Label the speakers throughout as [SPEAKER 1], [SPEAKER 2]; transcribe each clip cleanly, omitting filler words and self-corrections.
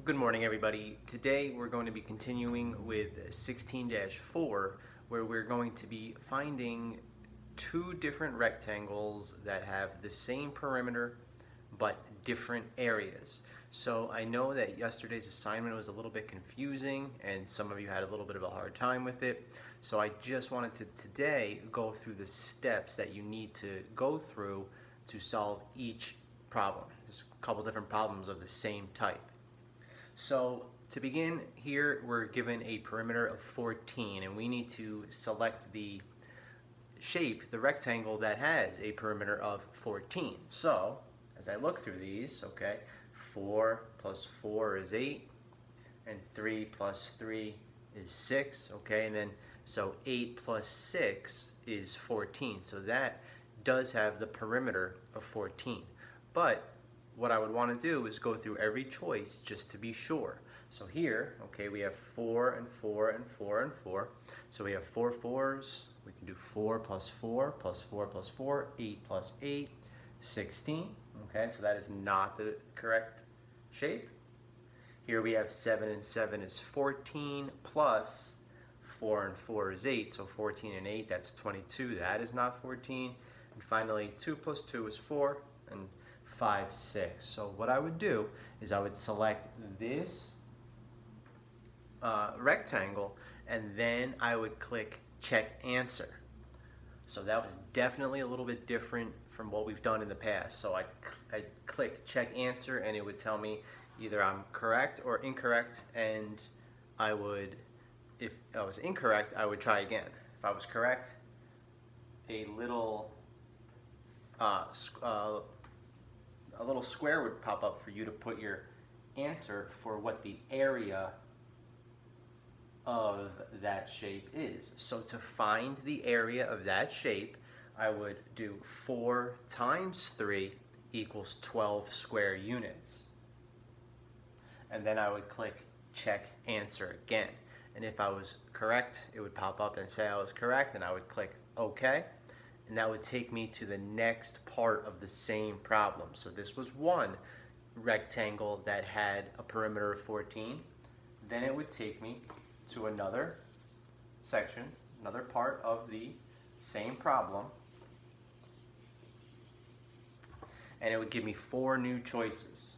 [SPEAKER 1] Good morning, everybody. Today we're going to be continuing with 16-4, where we're going to be finding two different rectangles that have the same perimeter but different areas. So I know that yesterday's assignment was a little bit confusing and some of you had a little bit of a hard time with it. So I just wanted to today go through the steps that you need to go through to solve each problem. There's a couple different problems of the same type. So to begin here, we're given a perimeter of 14 and we need to select the shape, the rectangle that has a perimeter of 14. So as I look through these, okay, 4 plus 4 is 8 and 3 plus 3 is 6, okay, and then so 8 plus 6 is 14. So that does have the perimeter of 14. But what I would want to do is go through every choice just to be sure. So here, okay, we have 4 and 4 and 4 and 4. So we have 4 4s. We can do 4 plus 4 plus 4 plus 4, 8 plus 8, 16. Okay, so that is not the correct shape. Here we have 7 and 7 is 14 plus 4 and 4 is 8. So 14 and 8, that's 22. That is not 14. And finally, 2 plus 2 is 4. And 5, 6. So what I would do is I would select this rectangle and then I would click check answer. So that was definitely a little bit different from what we've done in the past. So I click check answer and it would tell me either I'm correct or incorrect, and I would, if I was incorrect, I would try again. If I was correct, a little square would pop up for you to put your answer for what the area of that shape is. So to find the area of that shape, I would do 4 times 3 equals 12 square units. And then I would click check answer again. And if I was correct, it would pop up and say I was correct, and I would click OK. And that would take me to the next part of the same problem. So this was one rectangle that had a perimeter of 14. Then it would take me to another section, another part of the same problem. And it would give me 4 new choices.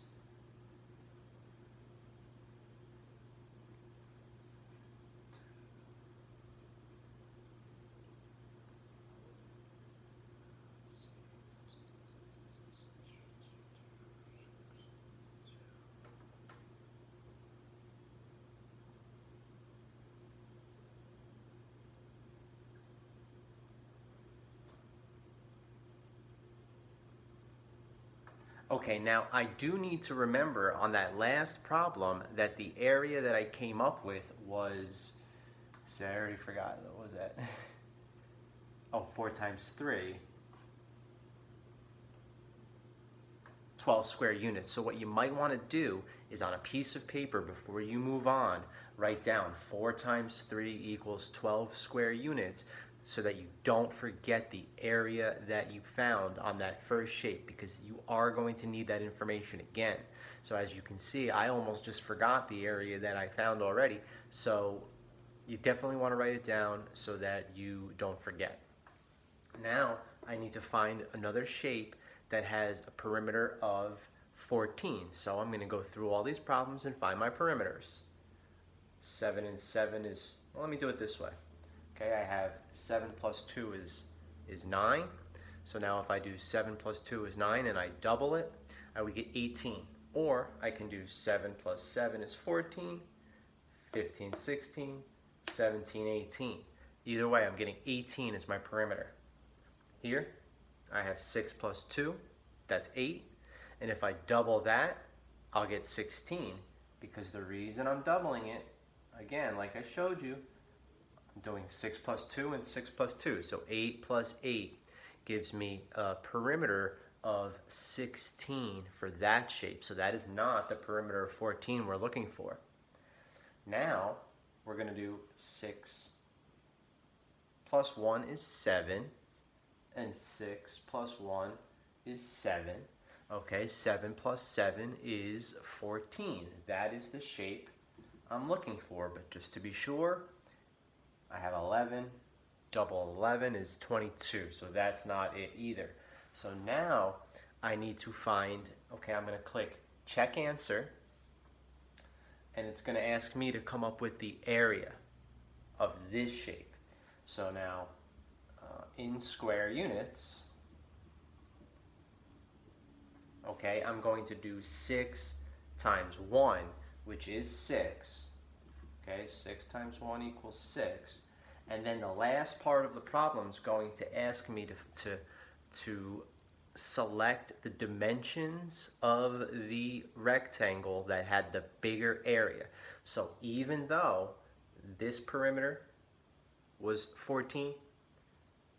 [SPEAKER 1] Okay, now I do need to remember on that last problem that the area that I came up with was, see, I already forgot, what was that? Oh, 4 times 3, 12 square units. So what you might want to do is on a piece of paper before you move on, write down 4 times 3 equals 12 square units, so that you don't forget the area that you found on that first shape, because you are going to need that information again. So as you can see, I almost just forgot the area that I found already. So you definitely want to write it down so that you don't forget. Now I need to find another shape that has a perimeter of 14. So I'm going to go through all these problems and find my perimeters. 7 and 7 is, well, let me do it this way. Okay, I have 7 plus 2 is 9. So now if I do 7 plus 2 is 9 and I double it, I would get 18. Or I can do 7 plus 7 is 14, 15, 16, 17, 18. Either way, I'm getting 18 as my perimeter. Here, I have 6 plus 2, that's 8. And if I double that, I'll get 16. Because the reason I'm doubling it, again, like I showed you, I'm doing 6 plus 2 and 6 plus 2. So 8 plus 8 gives me a perimeter of 16 for that shape. So that is not the perimeter of 14 we're looking for. Now we're going to do 6 plus 1 is 7. And 6 plus 1 is 7. Okay, 7 plus 7 is 14. That is the shape I'm looking for, but just to be sure, I have 11. Double 11 is 22, so that's not it either. So now I need to find, okay, I'm going to click check answer, and it's going to ask me to come up with the area of this shape. So now in square units, okay, I'm going to do 6 times 1, which is 6. Okay, 6 times 1 equals 6. And then the last part of the problem is going to ask me to select the dimensions of the rectangle that had the bigger area. So even though this perimeter was 14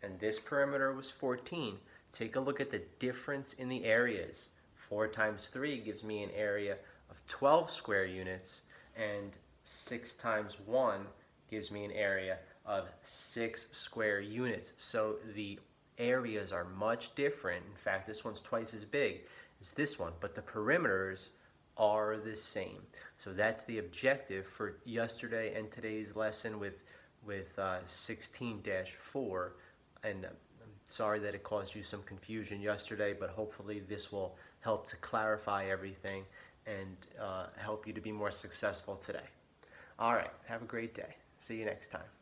[SPEAKER 1] and this perimeter was 14, take a look at the difference in the areas. 4 times 3 gives me an area of 12 square units, and 6 times 1 gives me an area of 6 square units. So the areas are much different. In fact, this one's twice as big as this one, but the perimeters are the same. So that's the objective for yesterday and today's lesson with 16-4. And I'm sorry that it caused you some confusion yesterday, but hopefully this will help to clarify everything and help you to be more successful today. All right, have a great day. See you next time.